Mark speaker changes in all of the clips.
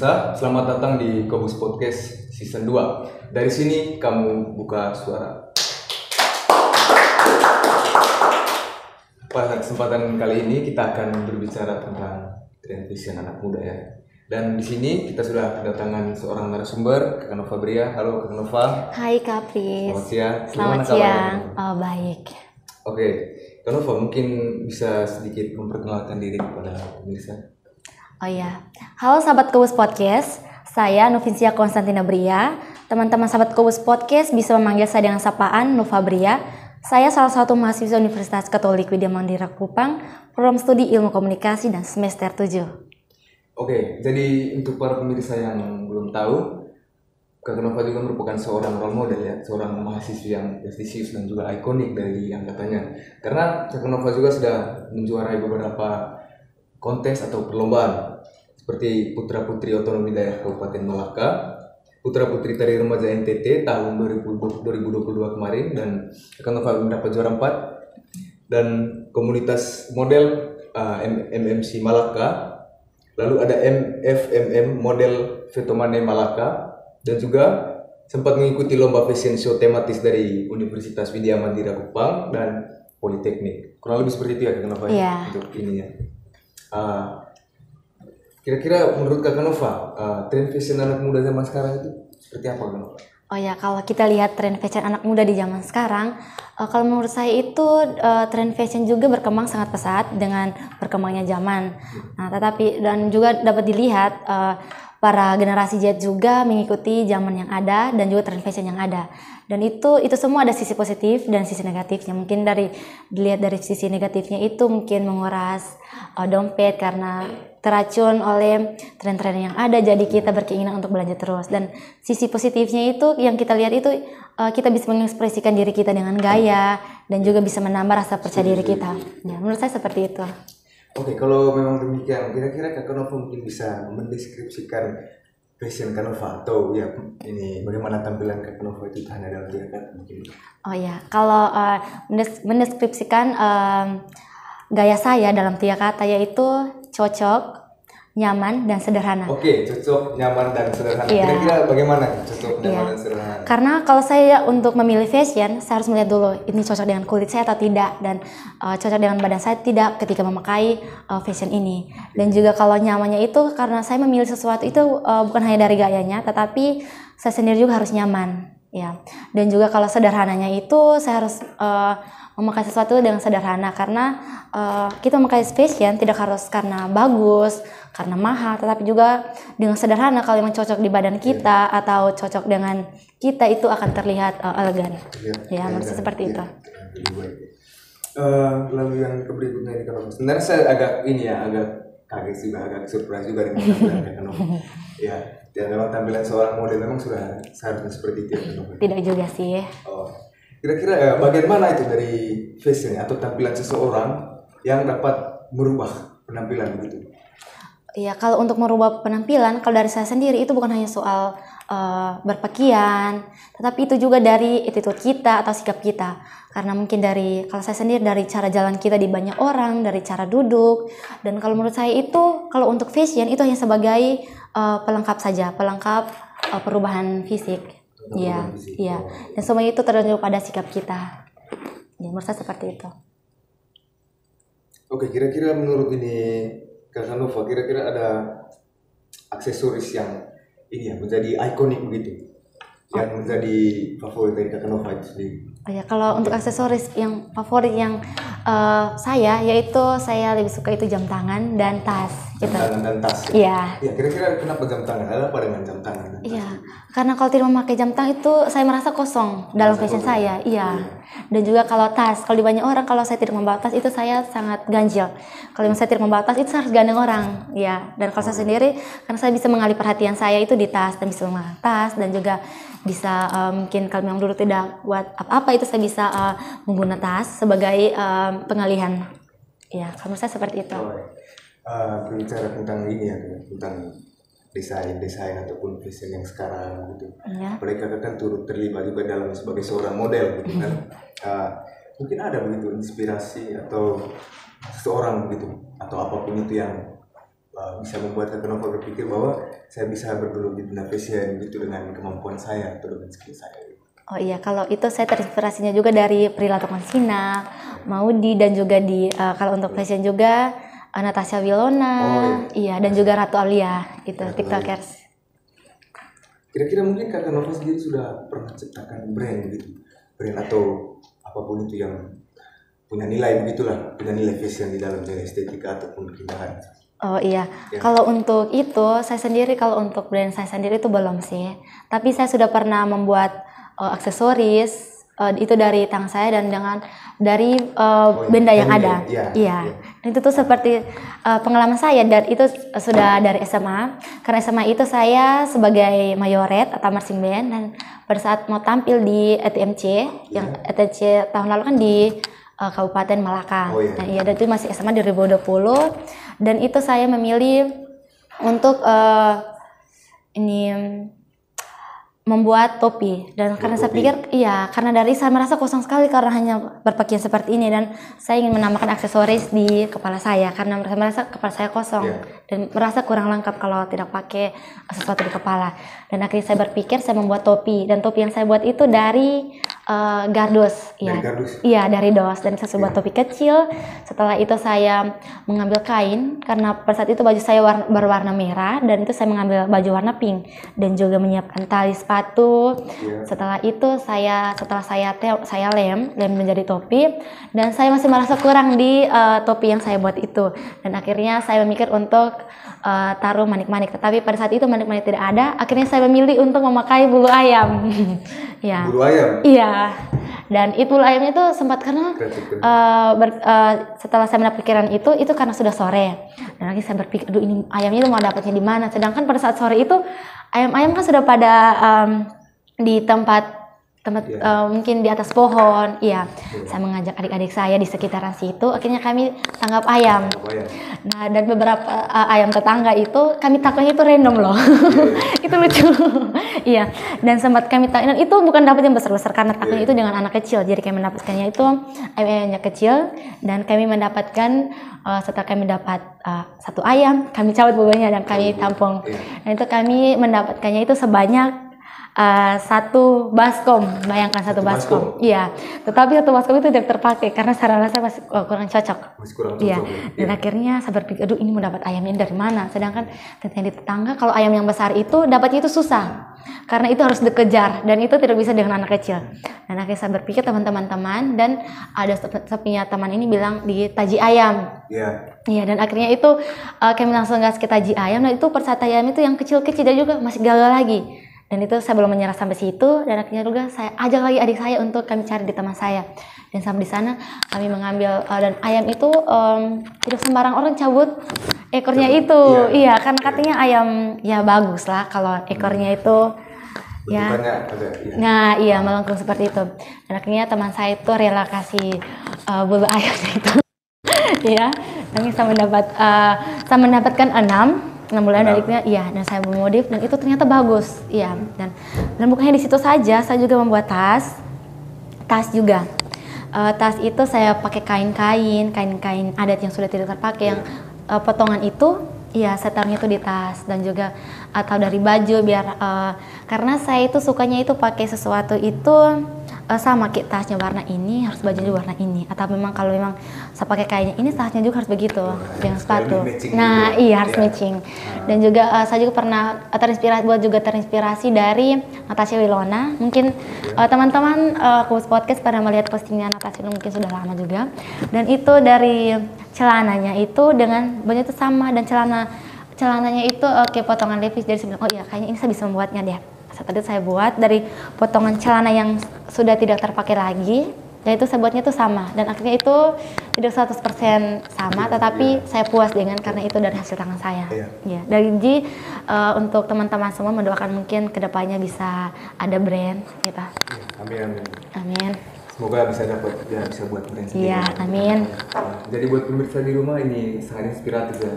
Speaker 1: pemirsa, selamat datang di Kobus Podcast Season 2. Dari sini kamu buka suara. Pada kesempatan kali ini kita akan berbicara tentang tren fashion anak muda ya. Dan di sini kita sudah kedatangan seorang narasumber, Kak Nova Bria. Halo Kak Nova.
Speaker 2: Hai Kak Pris.
Speaker 1: Selamat siang.
Speaker 2: Selamat siang. Oh, baik.
Speaker 1: Oke, Kak Nova mungkin bisa sedikit memperkenalkan diri kepada pemirsa.
Speaker 2: Oh iya, halo sahabat Kobus Podcast, saya Novincia Konstantina Bria. Teman-teman sahabat Kobus Podcast bisa memanggil saya dengan sapaan Nova Bria. Saya salah satu mahasiswa Universitas Katolik Widya Mandira Kupang, program studi Ilmu Komunikasi dan semester 7.
Speaker 1: Oke, jadi untuk para pemirsa yang belum tahu, Kak Nova juga merupakan seorang role model ya, seorang mahasiswa yang prestisius dan juga ikonik dari angkatannya. Karena Kak Nova juga sudah menjuarai beberapa kontes atau perlombaan seperti Putra Putri Otonomi Daerah Kabupaten Malaka, Putra Putri Tari Remaja NTT tahun 2022 kemarin, dan Kak Nova mendapat juara 4, dan komunitas model MMC Malaka, lalu ada MFMM model Vetomane Malaka, dan juga sempat mengikuti lomba fashion show tematis dari Universitas Widya Mandira Kupang dan Politeknik. Kurang lebih seperti itu ya Kak Nova untuk ininya. Kira-kira menurut Kak Nova, tren fashion anak muda zaman sekarang itu seperti apa Kak Nova?
Speaker 2: Oh ya, kalau kita lihat tren fashion anak muda di zaman sekarang, kalau menurut saya itu tren fashion juga berkembang sangat pesat dengan berkembangnya zaman. Nah, tetapi dan juga dapat dilihat para generasi Z juga mengikuti zaman yang ada dan juga tren fashion yang ada. Dan itu semua ada sisi positif dan sisi negatifnya. Mungkin dilihat dari sisi negatifnya itu mungkin menguras dompet karena teracun oleh tren-tren yang ada, jadi kita berkeinginan untuk belanja terus. Dan sisi positifnya itu yang kita lihat itu kita bisa mengekspresikan diri kita dengan gaya dan juga bisa menambah rasa percaya diri kita. Ya, menurut saya seperti itu.
Speaker 1: Oke, kalau memang demikian, kira-kira Kak Nova mungkin bisa mendeskripsikan fashion Kak Nova atau ya ini bagaimana tampilan Kak Nova itu hanya dalam tiga mungkin.
Speaker 2: Oh ya, kalau mendeskripsikan gaya saya dalam 3 kata yaitu cocok, nyaman, dan sederhana.
Speaker 1: Oke, cocok, nyaman, dan sederhana. Kira-kira bagaimana cocok, nyaman, dan sederhana?
Speaker 2: Karena kalau saya untuk memilih fashion, saya harus melihat dulu ini cocok dengan kulit saya atau tidak, dan cocok dengan badan saya tidak ketika memakai fashion ini. Dan juga kalau nyamannya itu karena saya memilih sesuatu itu bukan hanya dari gayanya, tetapi saya sendiri juga harus nyaman. Ya. Dan juga kalau sederhananya itu saya harus memakai sesuatu dengan sederhana, karena kita memakai fashion tidak harus karena bagus, karena mahal, tetapi juga dengan sederhana. Kalau memang cocok di badan kita atau cocok dengan kita, itu akan terlihat elegan. Ya, maksudnya seperti itu.
Speaker 1: Lalu yang berikutnya ini kalau sebenarnya saya agak kaget juga, agak surprise juga dengan tampilan Kak Nova. Ya, dan memang tampilan seorang model memang sudah seharusnya seperti itu ya Kak Nova.
Speaker 2: Tidak juga sih.
Speaker 1: Kira-kira bagian mana itu dari fashion atau tampilan seseorang yang dapat merubah penampilan begitu?
Speaker 2: Ya, kalau untuk merubah penampilan, kalau dari saya sendiri itu bukan hanya soal berpakaian, tetapi itu juga dari attitude kita atau sikap kita. Karena mungkin kalau saya sendiri dari cara jalan kita di banyak orang, dari cara duduk. Dan kalau menurut saya itu, kalau untuk fashion itu hanya sebagai pelengkap saja, pelengkap perubahan fisik. Iya, iya. Dan semua itu tergantung pada sikap kita. Ya, menurut saya seperti itu.
Speaker 1: Oke, kira-kira menurut ini Kak Nova, kira-kira ada aksesoris yang ini ya menjadi ikonik begitu, yang menjadi favorit dari Kak Nova itu sendiri?
Speaker 2: Oh ya, kalau untuk aksesoris yang favorit yang saya, yaitu saya lebih suka itu jam tangan dan tas.
Speaker 1: Jam tangan dan tas.
Speaker 2: Iya.
Speaker 1: Ya, kira-kira kenapa jam tangan? Ada apa dengan jam tangan?
Speaker 2: Iya, karena kalau tidak memakai jam tangan itu saya merasa kosong dalam fashion saya. Iya. Dan juga kalau tas, kalau di banyak orang kalau saya tidak membawa tas itu saya sangat ganjil. Kalau saya tidak membawa tas itu saya harus gandeng orang. Iya. Dan kalau saya sendiri, karena saya bisa mengalih perhatian saya itu di tas, dan bisa memakai tas, dan juga bisa mungkin kalau memang dulu tidak buat apa-apa itu saya bisa menggunakan tas sebagai pengalihan. Ya, kalau saya seperti itu.
Speaker 1: Berbicara tentang ini ya, tentang desain ataupun fashion yang sekarang gitu. Mereka kan turut terlibat juga dalam sebagai seorang model gitu kan. Mungkin ada begitu inspirasi atau seseorang gitu atau apapun itu yang bisa membuat Kakak Nova berpikir bahwa saya bisa bergelut di dunia fashion gitu dengan kemampuan saya atau dengan skill saya?
Speaker 2: Oh iya, kalau itu saya terinspirasinya juga dari Prilly Latuconsina, Maudi, dan juga kalau untuk fashion juga Natasha Wilona, iya, dan juga Ratu Alia, itu TikTokers.
Speaker 1: Kira-kira mungkin Kakak Nova sendiri sudah pernah ciptakan brand gitu, brand atau apapun itu yang punya nilai begitulah, punya nilai fashion di dalam nilai estetika ataupun keindahan.
Speaker 2: Oh iya, kalau untuk itu saya sendiri, kalau untuk brand saya sendiri itu belum sih. Tapi saya sudah pernah membuat aksesoris itu dari tangan saya dan dari benda yang ada. Iya. Dan itu tuh seperti pengalaman saya, dan itu sudah dari SMA. Karena SMA itu saya sebagai mayoret atau marching band, dan pada saat mau tampil di ETMC, yang ETMC tahun lalu kan di Kabupaten Malaka. Nah, iya, dan itu masih SMA 2020, dan itu saya memilih untuk membuat topi, dan karena saya pikir karena dari saya merasa kosong sekali karena hanya berpakaian seperti ini, dan saya ingin menambahkan aksesoris di kepala saya karena saya merasa kepala saya kosong dan merasa kurang lengkap kalau tidak pakai sesuatu di kepala. Dan akhirnya saya berpikir saya membuat topi, dan topi yang saya buat itu dari gardus, dari dos, dan saya buat topi kecil. Setelah itu saya mengambil kain karena pada saat itu baju saya berwarna merah, dan itu saya mengambil baju warna pink dan juga menyiapkan tali sepatu. Setelah itu setelah saya lem menjadi topi, dan saya masih merasa kurang di topi yang saya buat itu, dan akhirnya saya memikir untuk taruh manik-manik, tetapi pada saat itu manik-manik tidak ada. Akhirnya saya memilih untuk memakai bulu ayam.
Speaker 1: Bulu ayam?
Speaker 2: Iya, dan itu bulu ayamnya itu sempat karena setelah saya mendapat pikiran itu karena sudah sore, dan lagi saya berpikir, aduh, ini ayamnya itu mau dapatnya di mana, sedangkan pada saat sore itu ayam-ayam kan sudah pada di tempat mungkin di atas pohon. Saya mengajak adik-adik saya di sekitaran situ, akhirnya kami tangkap ayam. Nah, dan beberapa ayam tetangga itu kami tangkapnya itu random loh. Itu lucu. Dan sempat kami tangkap, itu bukan dapat yang besar-besar karena takutnya itu dengan anak kecil, jadi kami mendapatkannya itu ayam-ayamnya kecil, dan kami mendapatkan setelah kami dapat satu ayam, kami cabut bulunya dan kami tampung. Nah, itu kami mendapatkannya itu sebanyak satu baskom, bayangkan satu baskom. Tetapi satu baskom itu tidak terpakai karena saya rasa masih kurang cocok. Dan akhirnya saya berpikir, aduh, ini mau dapat ayamnya dari mana? Sedangkan yang di tetangga, kalau ayam yang besar itu dapatnya itu susah karena itu harus dikejar, dan itu tidak bisa dengan anak kecil. Dan akhirnya saya berpikir teman-teman, dan ada sepinya teman ini bilang di taji ayam. Dan akhirnya itu kami langsung gas ke taji ayam. Nah, itu persat ayam itu yang kecil-kecil dan juga masih gagal lagi. Dan itu saya belum menyerah sampai situ, dan akhirnya juga saya ajak lagi adik saya untuk kami cari di teman saya. Dan sampai di sana kami mengambil dan ayam itu tidak sembarang orang cabut ekornya itu. Karena katanya ayam bagus lah kalau ekornya itu melengkung seperti itu. Dan akhirnya teman saya itu rela kasih bulu ayamnya itu. Kami saya mendapatkan 6 bulan dari dan saya memodif, dan itu ternyata bagus. Dan bukannya di situ saja, saya juga membuat tas juga. Tas itu saya pakai kain adat yang sudah tidak terpakai, yang potongan itu saya taruhnya itu di tas, dan juga atau dari baju biar karena saya itu sukanya itu pakai sesuatu itu sama kayak tasnya warna ini, harus bajunya warna ini, atau memang kalau memang saya pakai kainnya ini, tasnya juga harus begitu dengan sepatu. Nah, harus matching. Dan juga saya juga pernah terinspirasi dari Natasha Wilona. Mungkin teman-teman Kubus Podcast pernah melihat postingnya Natasha Wilona, mungkin sudah lama juga. Dan itu dari celananya itu dengan bajunya itu sama, dan celananya itu kayak potongan levis. Jadi saya bilang, kayaknya ini saya bisa membuatnya deh. Tadi saya buat dari potongan celana yang sudah tidak terpakai lagi, dan itu saya buatnya itu sama, dan akhirnya itu tidak 100% sama, tetapi saya puas dengan karena itu dari hasil tangan saya. Jadi untuk teman-teman semua mendoakan mungkin kedepannya bisa ada brand kita. Amin.
Speaker 1: Semoga bisa buat brand sendiri.
Speaker 2: Amin.
Speaker 1: Jadi buat pemirsa di rumah, ini sangat inspiratif ya.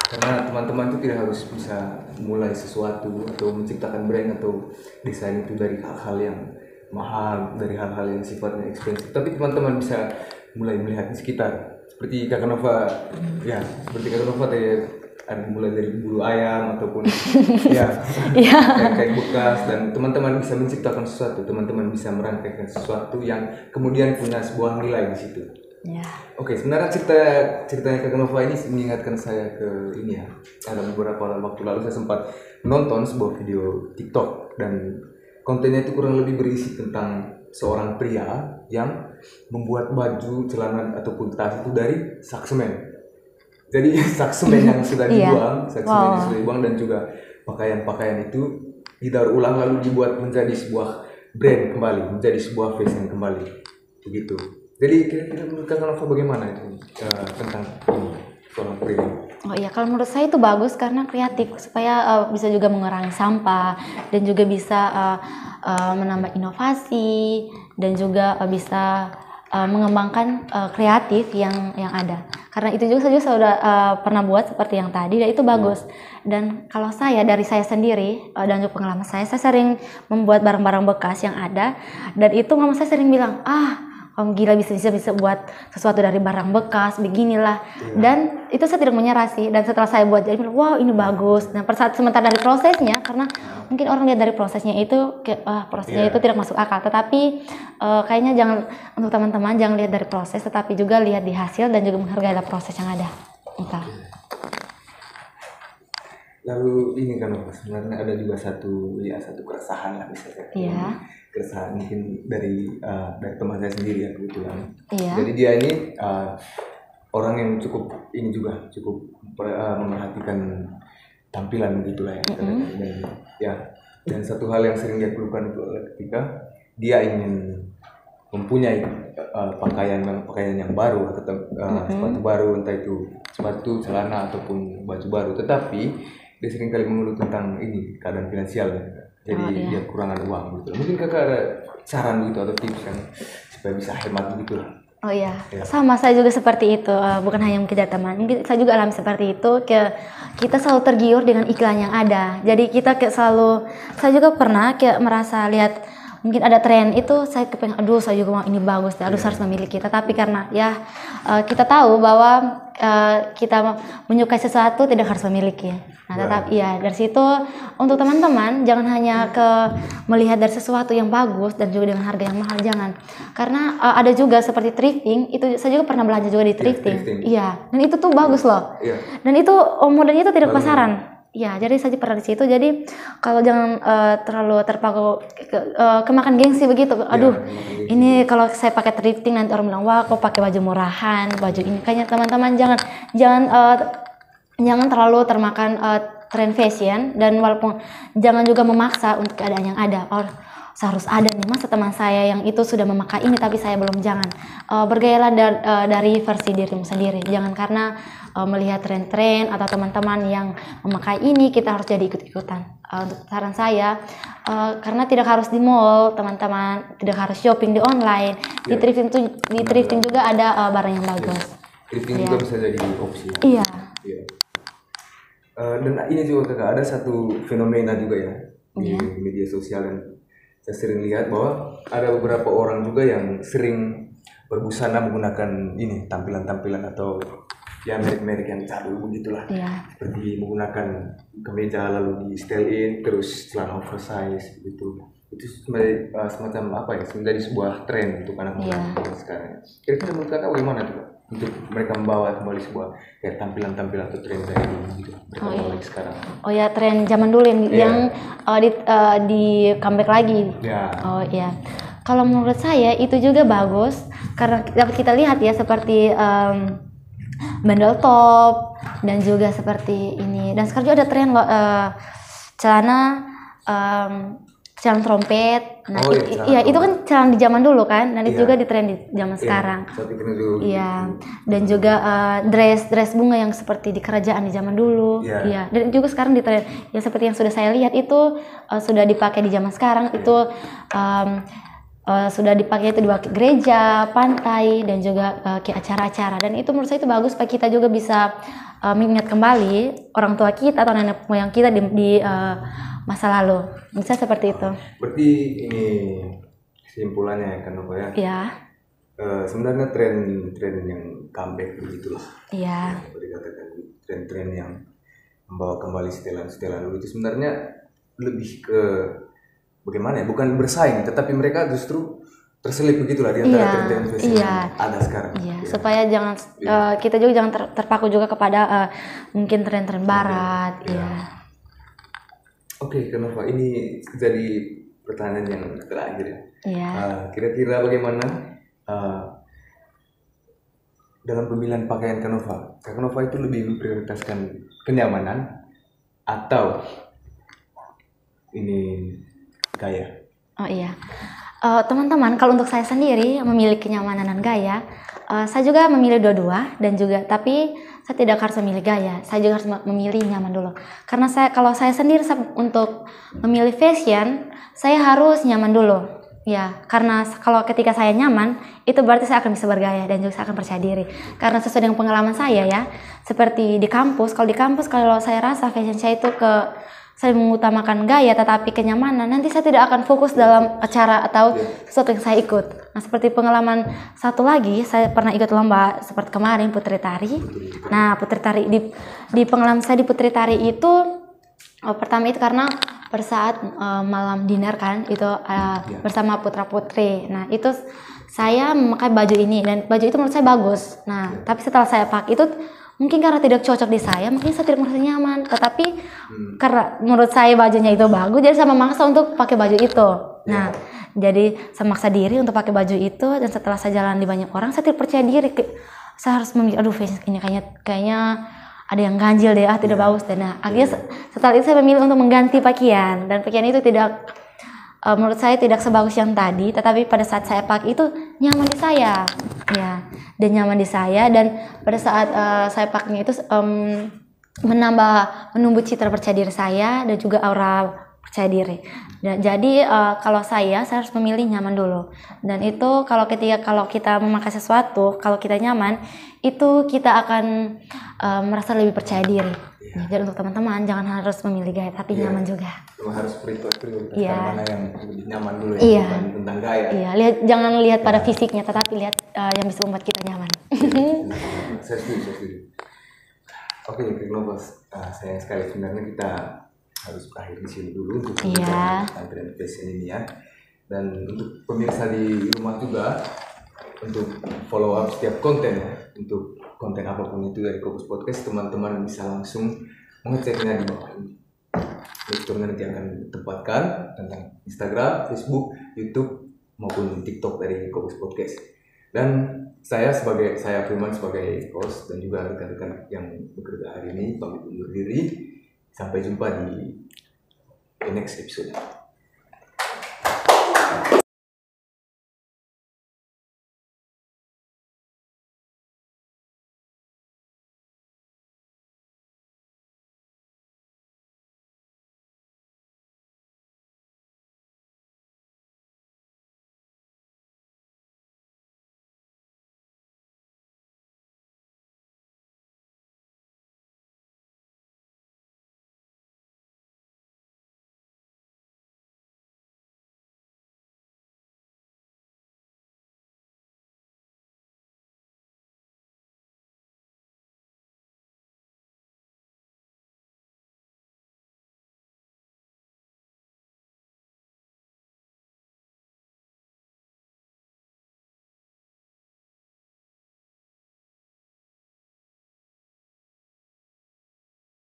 Speaker 1: Karena teman-teman itu tidak harus bisa mulai sesuatu atau menciptakan brand atau desain itu dari hal-hal yang mahal, dari hal-hal yang sifatnya ekspensif, tapi teman-teman bisa mulai melihat di sekitar. Seperti Kakak Nova tadi ada mulai dari bulu ayam ataupun ya
Speaker 2: Iya.
Speaker 1: kayak bekas, dan teman-teman bisa menciptakan sesuatu, teman-teman bisa merangkaikan sesuatu yang kemudian punya sebuah nilai di situ.
Speaker 2: Ya.
Speaker 1: Oke, sebenarnya ceritanya Kak Nova ini mengingatkan saya ke ini ya. Ada beberapa waktu lalu saya sempat nonton sebuah video TikTok, dan kontennya itu kurang lebih berisi tentang seorang pria yang membuat baju, celana ataupun tas itu dari saksemen. Jadi saksemen yang sudah dibuang, saksemen yang sudah dibuang, dan juga pakaian-pakaian itu didaur ulang lalu dibuat menjadi sebuah brand kembali, menjadi sebuah fashion kembali, begitu. Jadi kira-kira menurut Kak Nova bagaimana itu tentang ini seorang pria?
Speaker 2: Oh iya, kalau menurut saya itu bagus karena kreatif supaya bisa juga mengurangi sampah dan juga bisa menambah inovasi dan juga bisa mengembangkan kreatif yang ada. Karena itu juga saya sudah pernah buat seperti yang tadi, dan itu bagus. Dan kalau saya dari saya sendiri dan juga pengalaman saya sering membuat barang-barang bekas yang ada, dan itu mama saya sering bilang, kamu gila bisa buat sesuatu dari barang bekas beginilah. Dan itu saya tidak menyerah sih, dan setelah saya buat jadi wow ini bagus. Nah sementara dari prosesnya, karena mungkin orang lihat dari prosesnya itu prosesnya itu tidak masuk akal, tetapi kayaknya jangan, untuk teman-teman jangan lihat dari proses, tetapi juga lihat di hasil dan juga menghargai proses yang ada. Entah.
Speaker 1: Lalu ini kan sebenarnya ada juga satu keresahan lah misalnya. Keresahan mungkin dari teman saya sendiri ya kebetulan. Jadi dia ini orang yang cukup memerhatikan tampilan begitulah ya. Dan satu hal yang sering dia keluhkan itu adalah ketika dia ingin mempunyai pakaian yang baru atau sepatu baru, entah itu sepatu, celana ataupun baju baru, tetapi dia sering kali mengeluh tentang ini keadaan finansial ya. Jadi dia kekurangan uang gitu. Mungkin Kakak ada saran gitu atau tips kan supaya bisa hemat gitu lah.
Speaker 2: Oh iya, sama saya juga seperti itu. Bukan hanya mungkin dari teman, mungkin saya juga alami seperti itu. Kita selalu tergiur dengan iklan yang ada. Jadi kita saya juga pernah merasa lihat mungkin ada tren itu, saya kepengen, saya juga mau ini bagus, saya harus memiliki. Tetapi karena kita tahu bahwa kita menyukai sesuatu tidak harus memiliki. Nah, tetap dari situ untuk teman-teman jangan hanya melihat dari sesuatu yang bagus dan juga dengan harga yang mahal, jangan. Karena ada juga seperti thrifting, itu saya juga pernah belanja juga di thrifting. Iya, dan itu tuh bagus loh. Dan itu modelnya itu tidak pasaran. Ya, jadi saya pernah di situ. Jadi kalau jangan terlalu terpaku kemakan gengsi begitu. Ini kalau saya pakai thrifting nanti orang bilang, wah kok pakai baju murahan, baju ini. Kayaknya teman-teman jangan terlalu termakan tren fashion, dan walaupun jangan juga memaksa untuk keadaan yang ada. Harus ada nih, masa teman saya yang itu sudah memakai ini tapi saya belum. Jangan. Bergayalah dari versi dirimu sendiri. Jangan karena melihat tren-tren atau teman-teman yang memakai ini kita harus jadi ikut-ikutan. Untuk saran saya, karena tidak harus di mall teman-teman, tidak harus shopping di online. Di thrifting juga ada barang yang bagus.
Speaker 1: Thrifting juga bisa jadi opsi.
Speaker 2: Iya.
Speaker 1: Dan ini juga Kakak, ada satu fenomena juga ya di media sosial, dan saya sering lihat bahwa ada beberapa orang juga yang sering berbusana menggunakan ini tampilan-tampilan atau ya merek-merek yang cadul begitulah. Seperti menggunakan kemeja lalu di setelin terus celana oversize gitu. Itu semacam apa ya? Menjadi sebuah tren untuk anak muda sekarang. Kira-kira menurut Kakak bagaimana tuh untuk mereka membawa kembali sebuah kayak tampilan-tampilan atau tren kayak gitu mereka bawa lagi sekarang? Oh ya, tren zaman dulu yang di comeback lagi. Oh iya. Kalau menurut saya itu juga bagus karena dapat kita lihat ya seperti bandel top dan juga seperti ini, dan sekarang juga ada tren celana trompet. Nah, itu kan celana di zaman dulu kan, dan itu juga di tren di zaman sekarang. Iya, dan juga dress bunga yang seperti di kerajaan di zaman dulu. Iya, dan juga sekarang di tren ya seperti yang sudah saya lihat itu sudah dipakai di zaman sekarang itu. Sudah dipakai itu di gereja, pantai, dan juga ke acara-acara, dan itu menurut saya itu bagus supaya kita juga bisa mengingat kembali orang tua kita atau nenek moyang kita di masa lalu. Bisa seperti itu. Berarti ini kesimpulannya kan Nova ya? Iya. Sebenarnya tren yang comeback begitulah.
Speaker 2: Iya.
Speaker 1: Dikatakan tren-tren yang membawa kembali setelan-setelan dulu itu sebenarnya lebih ke bagaimana ya? Bukan bersaing, tetapi mereka justru terselip begitulah di antara tren-tren fashion yang ada sekarang.
Speaker 2: Supaya jangan kita juga jangan terpaku juga kepada mungkin tren-tren barat.
Speaker 1: Oke, kenapa ini jadi pertanyaan yang terakhir ya? Kira-kira bagaimana dalam pemilihan pakaian Kak Nova itu lebih memprioritaskan kenyamanan atau ini gaya?
Speaker 2: Teman-teman, kalau untuk saya sendiri memilih kenyamanan dan gaya, saya juga memilih dua-dua dan juga, tapi saya tidak harus memilih gaya, saya juga harus memilih nyaman dulu. Karena kalau saya sendiri untuk memilih fashion, saya harus nyaman dulu. Ya, karena kalau ketika saya nyaman, itu berarti saya akan bisa bergaya dan juga saya akan percaya diri. Karena sesuai dengan pengalaman saya ya, seperti di kampus, kalau saya rasa fashion saya itu saya mengutamakan gaya tetapi kenyamanan, nanti saya tidak akan fokus dalam acara atau sesuatu yang saya ikut. Nah, seperti pengalaman satu lagi, saya pernah ikut lomba seperti kemarin Putri Tari. Nah, Putri Tari di pengalaman saya di Putri Tari itu pertama itu karena pada saat malam dinner kan itu bersama putra-putri. Nah, itu saya memakai baju ini dan baju itu menurut saya bagus. Nah, tapi setelah saya pakai itu mungkin karena tidak cocok di saya, mungkin saya tidak merasa nyaman. Tetapi karena menurut saya bajunya itu bagus, jadi saya memaksa untuk pakai baju itu. Nah, jadi saya maksa diri untuk pakai baju itu dan setelah saya jalan di banyak orang, saya tidak percaya diri. Saya harus memilih, aduh fashion ini kayaknya ada yang ganjil deh, tidak bagus. Dan akhirnya setelah itu saya memilih untuk mengganti pakaian dan pakaian itu tidak menurut saya tidak sebagus yang tadi, tetapi pada saat saya pakai itu nyaman di saya, dan nyaman di saya dan pada saat saya pakainya itu menumbuh citra percaya diri saya dan juga aura percaya diri. Dan jadi kalau saya harus memilih nyaman dulu. Dan itu kalau kita memakai sesuatu, kalau kita nyaman, itu kita akan merasa lebih percaya diri. Jadi untuk teman-teman jangan harus memilih gaya tapi nyaman juga.
Speaker 1: Harus prioritaskan mana yang lebih nyaman dulu ya, bukan tentang gaya.
Speaker 2: Jangan lihat pada fisiknya tetapi lihat yang bisa membuat kita nyaman.
Speaker 1: Saya setuju. Oke, Nova, sayang sekali sebenarnya kita harus berakhir di sini dulu untuk tentang tren fashion ini ya. Dan untuk pemirsa di rumah juga untuk follow up setiap konten ya, untuk konten apapun itu dari Kokus Podcast, teman-teman bisa langsung mengeceknya di bawah ini. Linknya nanti akan ditempatkan tentang Instagram, Facebook, YouTube maupun TikTok dari Kokus Podcast. Dan saya Firman sebagai host dan juga rekan-rekan yang bekerja hari ini pamit undur diri. Sampai jumpa di next episode.